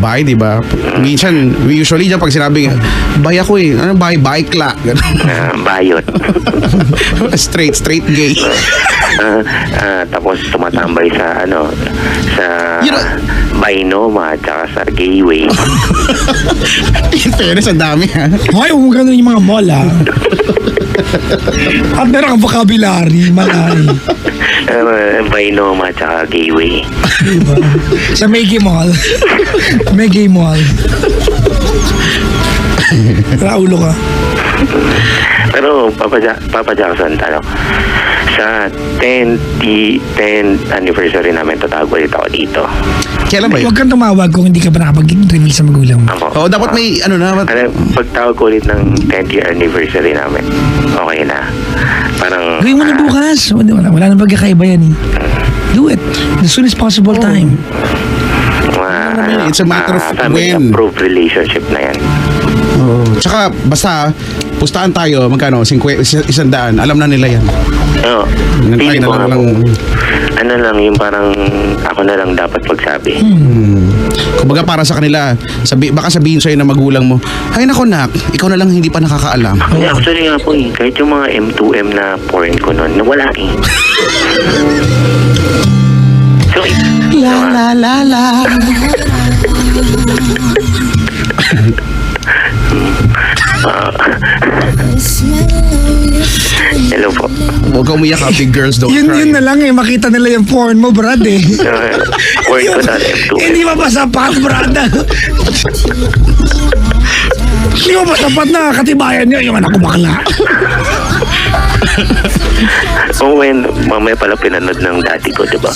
bi, di ba? Minsan, usually dyan pag sinabing, bi ako eh. Ano bi? Bikla. Bayot. straight gay. Tapos tumatambay sa ano, sa You know- Binoma at saka sa Gayway. In fairness, ang dami ha. Hoy, huwag ganun yung mga mall ah. At meron kang vocabulary, malay. Binoma at saka Gayway. Diba? Sa Megay Mall. Megay Mall. Raulo ka. Pero Papa Jackson, tanong, sa 10th anniversary namin, tatawag ulit ako dito. Kailan ba yun? Huwag kang tumawag kung hindi ka pa nakapag-reveal sa magulang mo. Ako. Oo, dapat may ano na. Pagtawag ko ulit ng 10th year anniversary namin, okay na. Parang... Gawin mo na bukas. Wala nang pagkakaiba yan eh. Do it. The soonest possible time. It's a matter of family when. approved relationship na yan. Oh. Tsaka, basta, pustahan tayo, magkano, 100, alam na nila yan. Oo. Nantay Feeling na ko lang nga, lang. ano lang, yung parang ako na lang dapat magsabi. Kumbaga para sa kanila, baka sabihin sa'yo na magulang mo, ay nako nak, ikaw na lang hindi pa nakakaalam. Actually nga po kahit yung mga M2M na porn ko nun, nawala eh. So, La la la. hello po. Huwag ka umiyak ha, big girls don't Yun cry. na lang eh. Makita nila yung porn mo, Brad eh. Porn ko na M2M. Hindi pa pa sapat, Brad. Hindi pa pa sapat na katibayan niya yung anak ko bakla. Oh, when mamaya pala pinanood ng dati ko, di ba?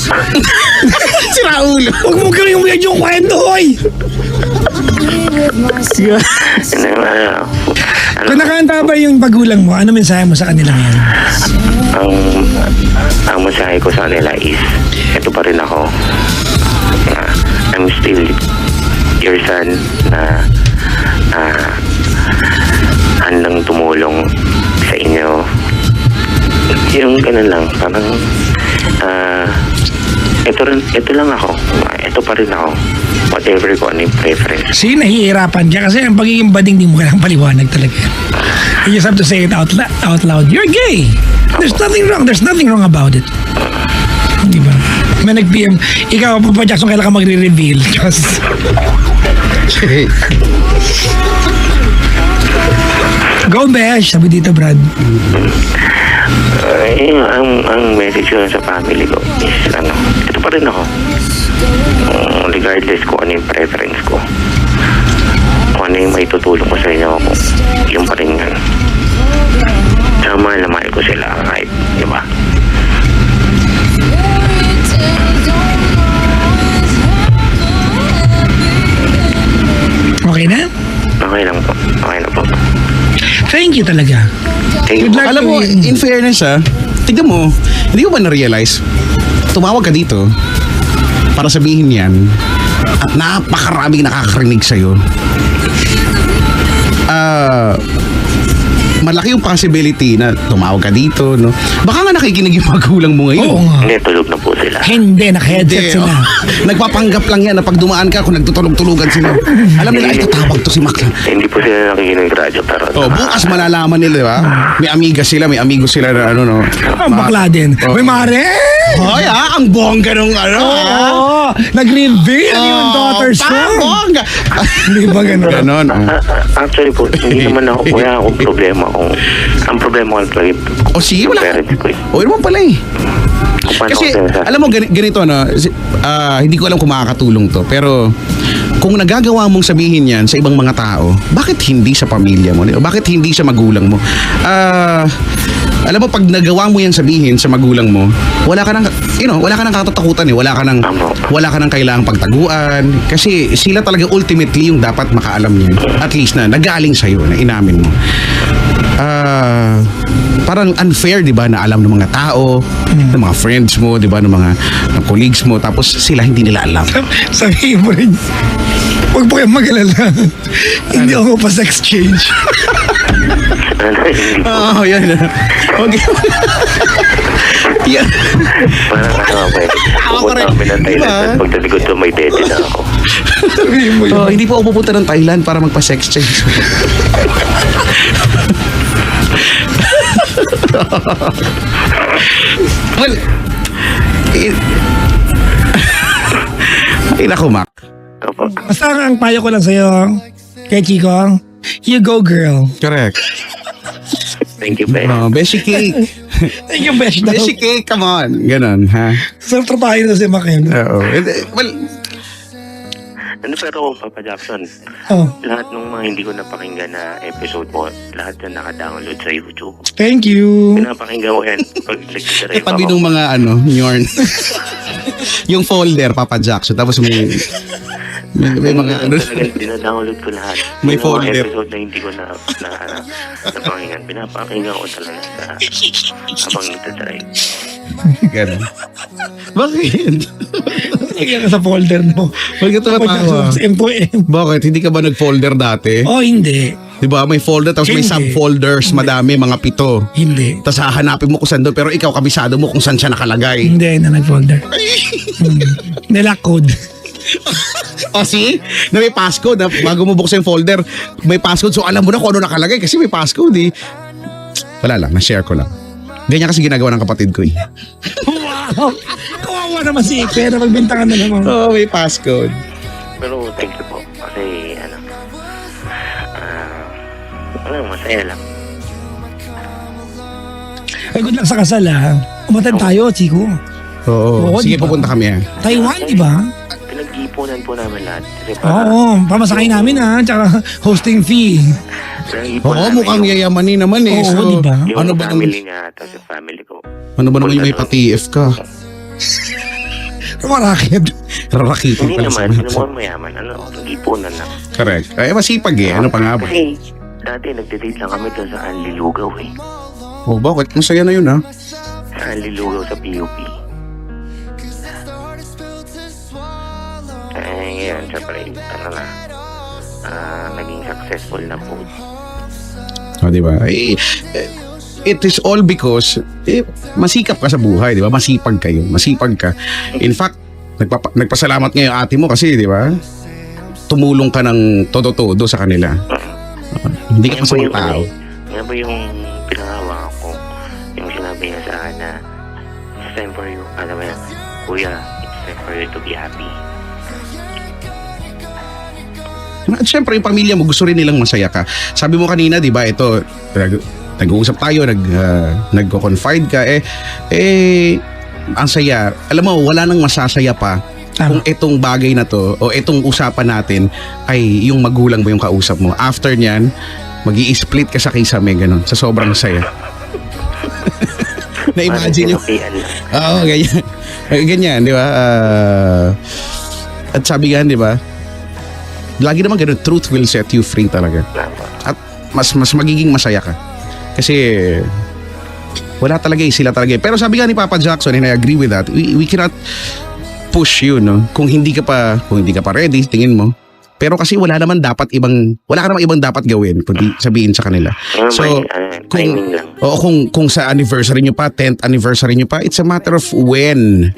Si Raulo. Huwag mo galing mo yan yung kwento, hoy. Kung nakahanda ba yung pagulang mo, ano mensahe mo sa kanila ngayon? Ang masahe ko sa kanila is, ito pa rin ako. I'm still your son na handang tumulong sa inyo. Yung ganun lang, parang ito lang ako. Ito pa rin ako. Whatever ko, ano yung preference. Sige, nahihirapan ka kasi ang pagiging bading di mo kailangang paliwanag talaga. You just have to say it out loud. You're gay. There's nothing wrong. There's nothing wrong about it. May nag-PM, ikaw, Papa Jackson, kailan ka magre-reveal? Just... Go, Besh! Sabi dito, Brad. Ang message ko sa family ko is ito pa rin ako. Regardless kung ano yung preference ko. Kung ano yung may tutulong ko sa inyo ako. Yung pa rin yan. Tsaka mahal na mahal ko sila kahit, di ba? Okay na? Okay lang po. Okay na po. Thank you talaga. Thank you. Good luck. Alam mo, in fairness tignan mo, hindi mo ba na-realize, tumawag ka dito para sabihin yan at napakaraming nakakarinig sa'yo. Malaki yung possibility na tumawag ka dito, no? Baka nga nakikinig yung magulang mo ngayon. Oo nga. Hindi, tulog na po sila. Hindi, naka-headset sila. Nagpapanggap lang yan na pag dumaan ka, kung nagtutulog-tulugan sila. Alam nila, ay, tatawag to si Mac lang. Hindi po sila nakikinig radyo, pero... Bukas malalaman nila, di ba? May amiga sila, may amigo sila na ano, no? Ang bakla din. Oo. May mare! Hoy, ang bongga nung ano, Oo! Nag-reveal yung daughters ko. Bongga! Hindi ba ganun? Ganon, Actually po, hindi naman ako, wala akong problema kung... Ang problema ko lang O sige, wala. parents ko eh. O, yun naman pala eh. Kung paano Kasi, ko sinasabi. alam mo, ganito, no? Hindi ko alam kung makakatulong to. Pero, kung nagagawa mong sabihin yan sa ibang mga tao, bakit hindi sa pamilya mo? O bakit hindi sa magulang mo? Alam mo, pag nagawa mo yan sabihin sa magulang mo, wala ka nang, wala ka nang katatakutan eh. Wala ka nang kailangang pagtaguan. Kasi sila talaga ultimately yung dapat makaalam niyan. At least na nagaling sa'yo, na inamin mo. Parang unfair, di ba, na alam ng mga tao, ng mga friends mo, di ba, ng mga colleagues mo, tapos sila hindi nila alam. Sabihin mo rin, huwag po kayong mag-alala. Hindi ako pa sex change. Hindi po. Oo, yan. Okay. Yan. Parang ako eh. Pupunta kami ng Thailand at pagdalikod ko may dede na ako. Sabihin mo yun. Hindi po ako pupunta ng Thailand para magpa-sex change. Well, ay nako, Mac. Opo. Basta ang payo ko lang sa'yo, kay Chico, you go girl. Correct. Thank you, Ben. Beshi cake. Thank you, Besh. Beshi cake, come on. Ganon, ha? Sa trabaho na si Mac yun. Oo. Well, Pero Papa Jackson, Oh, lahat ng mga hindi ko napakinggan na episode mo, lahat na naka-download sa YouTube. thank you. Pinapakinggan ko yan pag nag-drive tabi ako. nung mga yarn. Yung folder, Papa Jackson. Tapos may mga Talagang dinadownload ko lahat. May Yung mga folder. episode na hindi ko napakinggan. Pinapakinggan ko talaga habang nagdadrive. Ganon. Bakit? Lagyan ka sa folder mo. Huwag ka tumatawa. Sa M2M. Bakit? Hindi ka ba nag-folder dati? Oh, hindi. Diba? May folder, tapos may Hindi. subfolders, madami, mga 7. Hindi. Tapos hahanapin mo kung saan doon, pero ikaw kabisado mo kung saan siya nakalagay. Hindi na nag-folder. Nilak code. O see? Na may passcode. Na, bago mo buksan yung folder, may passcode. So alam mo na kung ano nakalagay kasi may passcode eh. Wala lang, na-share ko lang. Ganyan kasi ginagawa ng kapatid ko eh. Wow! Kawawa naman si Ipe na magbintangan na naman. Oo, may passcode. Pero thank you po. Kasi masaya lang. Ay, good luck sa kasal ha. Umatad tayo, Chico. Oo. Oo, Sige, diba? pupunta kami ah. Taiwan, di ba? Pinag-ipunan po namin lahat. Kasi Oo, pamasakay namin ha. Tsaka hosting fee. Oo, mukhang yayamanin naman eh. Oo, So, diba? Yung ano ba family naman, niya, tapos yung family ko. ano ba naman yung may pa-TF ka? Marakit. Rarakitin Hindi pala sa naman, mga. ano mo mayaman, pinag-ipunan lang. Correct. Ay, masipag eh. Ano pa nga ba? Kasi dati nagde-date lang kami doon sa Anlilugaw eh. Oh, bakit? Masaya na yun ah. Sa Anlilugaw sa PUP. Ngayon, syempre, naging successful na po. O, di ba? It is all because masikap ka sa buhay, di ba? Masipag kayo. Masipag ka. In fact, nagpasalamat ngayon ate mo kasi, di ba? Tumulong ka ng todo-todo sa kanila. Hindi ka masamang tao. Nga ba yung pinangawa ko, yung sinabi niya sa akin na it's time for you, alam mo yan, kuya, you to be happy. At syempre, yung pamilya mo, gusto rin nilang masaya ka. Sabi mo kanina, di ba, ito, nag-uusap tayo, nagko-confide ka, ang saya. Alam mo, wala nang masasaya pa kung itong bagay na to, o itong usapan natin, ay yung magulang mo yung kausap mo. After nyan, mag-i-split ka sa kisame, ganun, sa sobrang saya. Na-imagine nyo. Oo, ganyan. Ganyan, di ba? At sabi nga, di ba, lagi naman ganun, truth will set you free talaga. At mas magiging masaya ka. Kasi wala talaga sila talaga. Pero sabi nga ni Papa Jackson, and I agree with that, we cannot push you, no? Kung hindi ka pa ready, tingin mo. Pero kasi wala ka namang ibang dapat gawin kundi sabihin sa kanila. So, kung sa anniversary nyo pa, 10th anniversary nyo pa, it's a matter of when.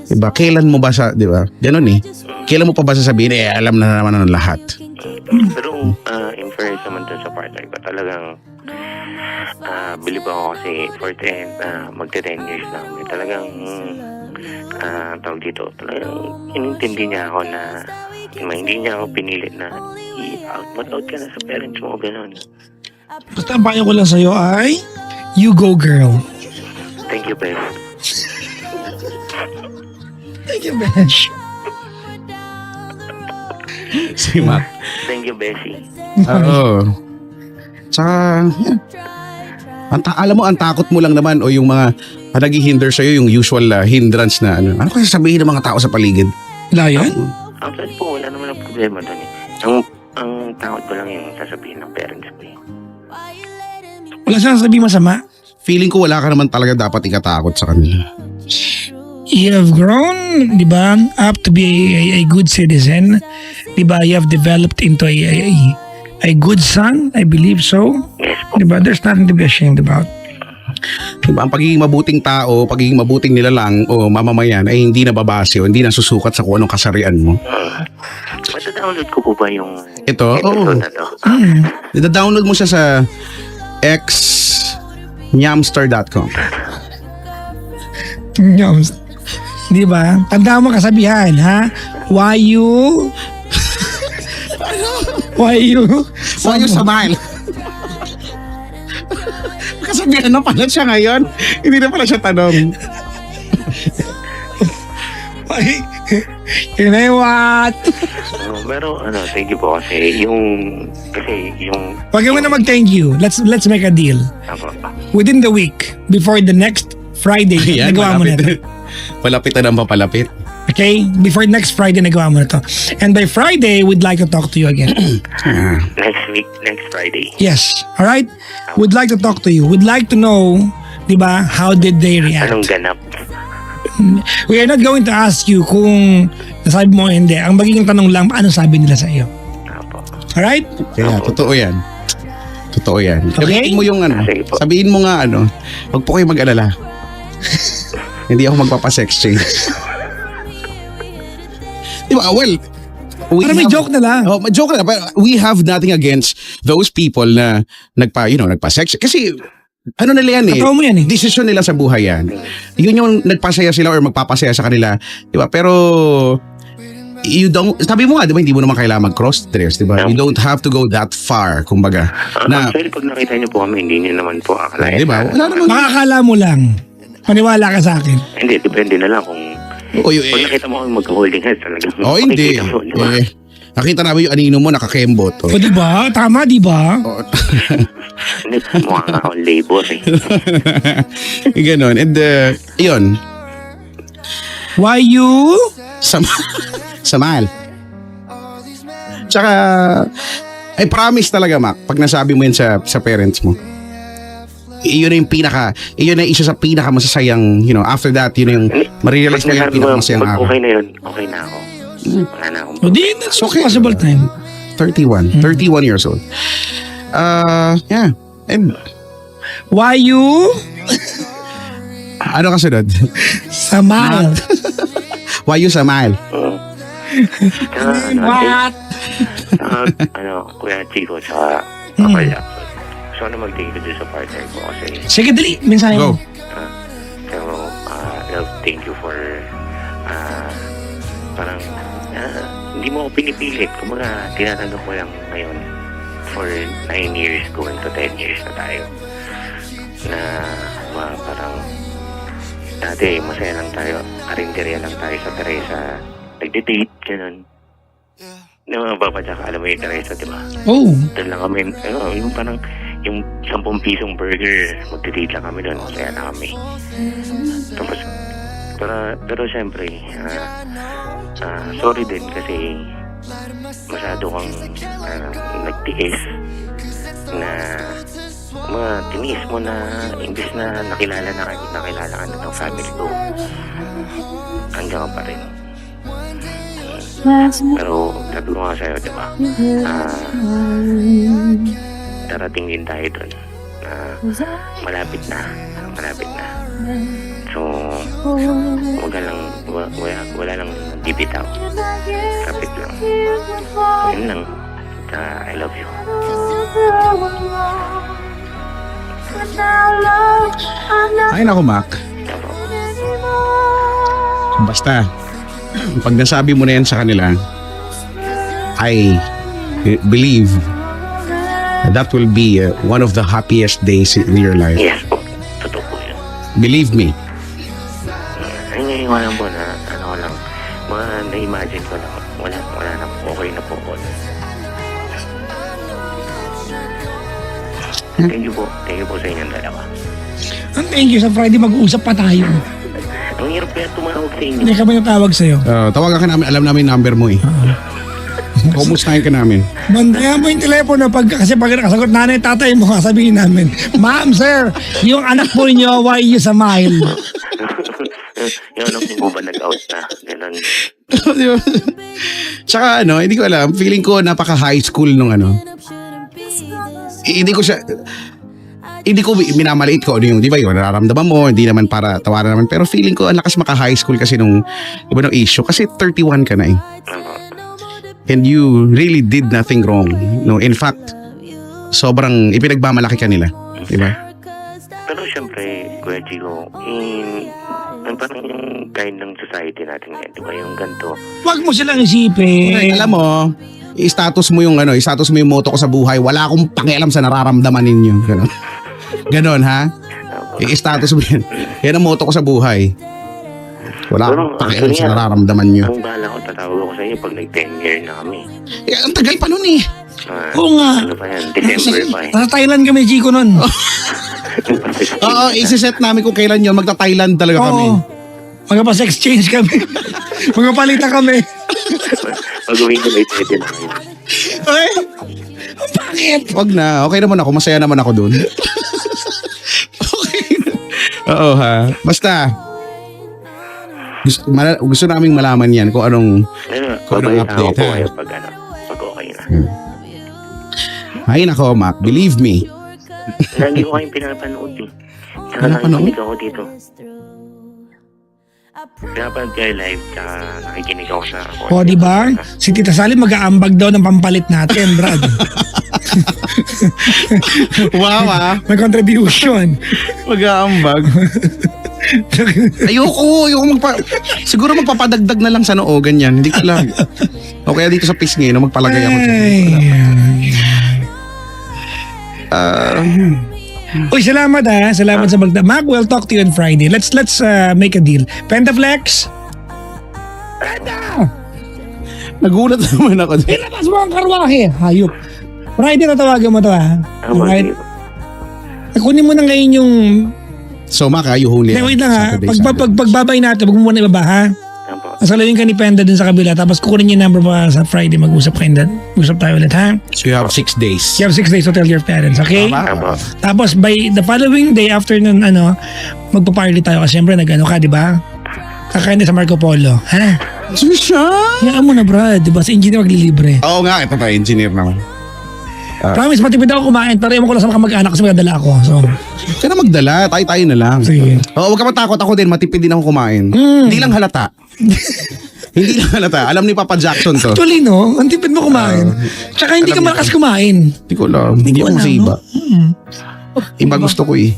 Diba? Kailan mo ba di ba? Ganun eh. Kailan mo pa ba sasabihin, alam na naman ng lahat. Pero, in fairness naman dun sa partner ko, talagang, believe ako kasi for 10, magte-10 years na. Talagang, tawag dito, talagang inintindi niya ako na, hindi niya ako pinilit na mag-out ka na sa parents mo, gano'n. Basta ang payo ko lang sa'yo ay, you go girl. Thank you, Beth. Thank you, Besh. Si Mac. Thank you, Bessie. Oo. Tsaka, alam mo, ang takot mo lang naman o yung mga naghihinder sa'yo, yung usual hindrance na ano kaya sabihin ng mga tao sa paligid? Wala yan? Outside po, wala naman ang problema doon eh. Ang takot ko lang yung sasabihin ng parents ko eh. Wala siya sabihin masama. Feeling ko wala ka naman talaga dapat ikatakot sa kanila. You have grown, di ba, up to be a good citizen. Di ba, you have developed into a good son, I believe so. Yes po. Di ba, there's nothing to be ashamed about. Diba, ang pagiging mabuting tao, pagiging mabuting nilalang o mamamayan ay hindi nababase o hindi nasusukat sa kung anong kasarian mo. Mata-download ko po ba yung Ito? Oo. episode na to? Ida-download mo siya sa xnyamster.com. Di ba? Tanda mo kasabihan, ha? Why you smile? Kasabihan na pala siya ngayon. Hindi na pala siya tanong. You know what? Pero thank you po kasi yung Wag mo na mag-thank you. Let's make a deal. Within the week, before the next Friday, nagawa mo na ito. Palapit na papalapit. Okay? Before next Friday, nagawa mo na ito. And by Friday, we'd like to talk to you again. next Friday. Yes. Alright? We'd like to talk to you. We'd like to know, di ba, how did they react? Anong ganap? We are not going to ask you kung nasabi mo o hindi. Ang magiging tanong lang, ano sabi nila sa iyo? Apo. Alright? Kaya, totoo yan. Totoo yan. Okay. Sabihin mo yung Sige po. sabihin mo nga wag po kayo mag-alala. Hindi ako magpapasex change. Di ba? Well, Para may joke na lang. Oh, may joke na lang. But we have nothing against those people na nagpa-sex. Kasi, nila yan eh. Totoo mo yan eh. Desisyon nila sa buhay yan. Yun yung nagpasaya sila or magpapasaya sa kanila. Di ba? Pero, sabi mo nga, di ba, hindi mo naman kailangan mag-cross dress, di ba? You don't have to go that far, kumbaga. Actually, pag nakita niyo po kami, hindi niyo naman po akalain. Di ba? Wala naman. Makakala mo lang. Maniwala ka sa akin. Hindi, depende na lang kung pag nakita mo kami mag-holding hands talaga. Hindi. Nakita namin yung anino mo, nakakembot. O di ba? Tama, di ba? Hindi, mukha nga akong labor eh. Ganon. And, yun. Why you? Samal. Tsaka, I promise talaga, Mac, pag nasabi mo yun sa parents mo, yun na isa sa pinaka masasayang, after that, yun yung marirealize mo yung pinaka masayang araw. Okay na yun. Okay na ako. Wala na akong O di, that's okay. Possible time. 31 years old. Yeah. And, Why you? ano kasunod? Samal. Why you smile? What? Kuya Chico, tsaka Papa Jackson. So, mag-thank you doon sa partner ko kasi Sige, dali. Mensahe Go. mo. so, love, thank you for parang hindi mo ako pinipilit. Kumbaga, tinatanggap ko lang ngayon for 9 years, going to 10 years na tayo. Na parang dati masaya lang tayo, karinderya lang tayo sa Teresa. Nagde-date, ganun. Na mga papatsaka, alam mo yung Teresa, di ba? Oh. Doon lang kami, yung parang yung 10 pisong burger, magde-date lang kami doon, masaya na kami. Tapos, pero syempre, sorry din kasi masyado kang nagtiis na mga tinis mo na imbis na nakilala ka na ng family ko, hanggang ka pa rin. Pero sabi ko nga sa'yo, diba, darating din tayo doon. Malapit na. So, wala lang bibitaw. Kapit lang. Yun lang. I love you. Ay nako, Mac. Basta, pag nasabi mo na yan sa kanila, I believe that will be one of the happiest days in your life. Yes po. Totoo po yun. Believe me. Ay, ngayon ko lang po na, mga na-imagine ko lang, wala na po, okay na po ako. Thank you po sa inyong dalawa. Thank you. Sa Friday mag-uusap pa tayo. Ang hirap kaya tumawag sa inyo. Hindi ka ba natawag sa'yo? Tawagan ka namin, alam namin number mo eh. Kumustahin ka namin. Bantayan mo yung telepono kasi pag nakasagot nanay, tatay mo, sabihin namin, Ma'am, sir, yung anak po niyo, why you smile? Yung anak mo ba nag-out na? Ganun. Tsaka hindi ko alam, feeling ko napaka-high school nung hindi ko minamaliit ko yung, di ba yun, nararamdaman mo, hindi naman para tawaran naman, pero feeling ko ang lakas maka-high school kasi nung issue, kasi 31 ka na eh. And you really did nothing wrong. No, in fact, sobrang ipinagmamalaki ka nila, di ba? Pero syempre, Kuya Chico, parang yung kind ng society natin ngayon, di ba, yung ganito. Huwag mo silang isipin. Alam mo, status mo yung motto ko sa buhay, wala akong pakialam sa nararamdaman ninyo. Ganon. Ganon, ha? Status mo yan. Yan ang motto ko sa buhay. Wala akong pakialam sa nararamdaman nyo. Ang bahala ko, tatawag ako sa inyo pag nag-10 year na kami. Ang tagal pa nun eh. Oo nga. Ano pa yan? December pa eh. Nasa Thailand kami, Chico, nun. Oo, isiset namin kung kailan yun. Magta-Thailand talaga kami. Oo. Magpa-exchange kami. Magpapalitan kami. Mag-uwing ko may pwede na kayo. Ay, bakit? Wag na. Okay naman ako. Masaya naman ako dun. Okay. Oo ha. Basta, gusto naming malaman yan kung anong update. Ako kayo pag okay na. Ay nako, Mac. Believe me. Lagi ko kayong pinapanood eh. Tsaka Pinapanood? nakikinig ako dito. Pinapanood kayo live, tsaka nakikinig ako sa... O, di ba? Si Tita Sally mag-aambag daw ng pampalit natin, Brad. Wow ah. May contribution. Mag-aambag. Ayoko siguro magpapadagdag na lang sa noo, ganyan. Hindi ko lang. O kaya dito sa pisngi, magpalagay ako. Uy, salamat ha. Salamat sa bagda. Mac, we'll talk to you on Friday. Let's make a deal. Pentaflex? Nagulat naman ako. Ilabas mo ang karwahe. Hayop. Friday na tawagan mo to ha. Right? Kunin mo na ngayon yung... So Mac, you hold it. Wait lang ha. Pagbabay natin, wag mo muna ibaba ha. Masalawin ka ni Penda dun sa kabila. Tapos kukunin yung number mo sa Friday. Mag-usap kayo. Mag-usap tayo ulit ha. So you have 6 days. You have 6 days to tell your parents, okay? Tapos by the following day after nun, magpa-party tayo kasi syempre nag-ano ka, di ba? Kakain na sa Marco Polo, ha? Susha! Hayaan mo na, Brad, di ba? Sa engineer maglilibre. Oo nga, ito pa, engineer naman. Promise, matipid ako kumain, pero iwan ko lang sa mga kamag-anak kasi magdala ako. So, Kaya na magdala, tayo na lang. sige. Oo, huwag ka matakot, ako din, matipid din ako kumain. Hindi lang halata. Hindi lang halata. Alam ni Papa Jackson to. Actually, no? Ang tipid mo kumain. Tsaka hindi ka malakas kumain. Hindi ko alam. Hindi ko ako alam, sa iba. no? Iba gusto ko eh.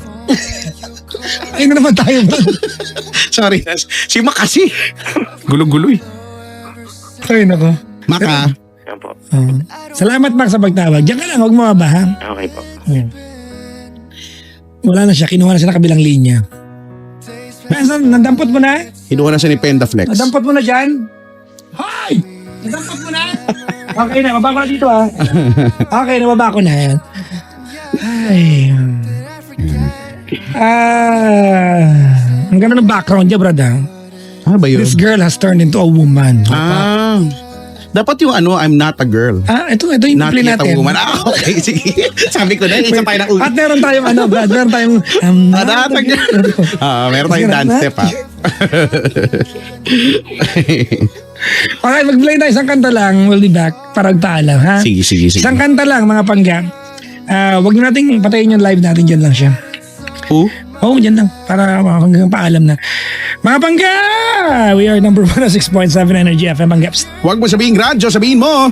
Ayun na naman tayo, Brad. Sorry. Si Mac kasi. Gulo-gulo eh. Ay, nako. Maka. Yan po. Salamat, Mac, sa pagtawag. Diyan ka lang, huwag mababa, ha? Okay po. Ayan. Wala na siya, kinuha na siya na kabilang linya. Benson, nadampot mo na? Kinuha na siya ni Pendaflex. Nadampot mo na dyan? Hoy! Nadampot mo na? Okay na, baba ko na dito, ha? Okay, nababa ko na yan. Ay. Ang ganda ng background niya, brad, ha? Ano ba yun? This girl has turned into a woman. Dapat yung I'm not a girl. Ito yung Not play yet a natin. woman. Okay, sige. Sabi ko na, isa tayo ng At meron tayong Brad, meron tayong not a girl. Meron tayong dance step, ha? Okay, mag-play tayo isang kanta lang. We'll be back para magpaalam, ha? Sige. Isang kanta lang, mga pangga. Wag na nating patayin yung live natin, dyan lang siya. Oo, dyan lang. Para hanggang paalam na. Mga pangga! We are number 106.7 Energy FM, Pangga. Huwag mo sabihin radyo, sabihin mo.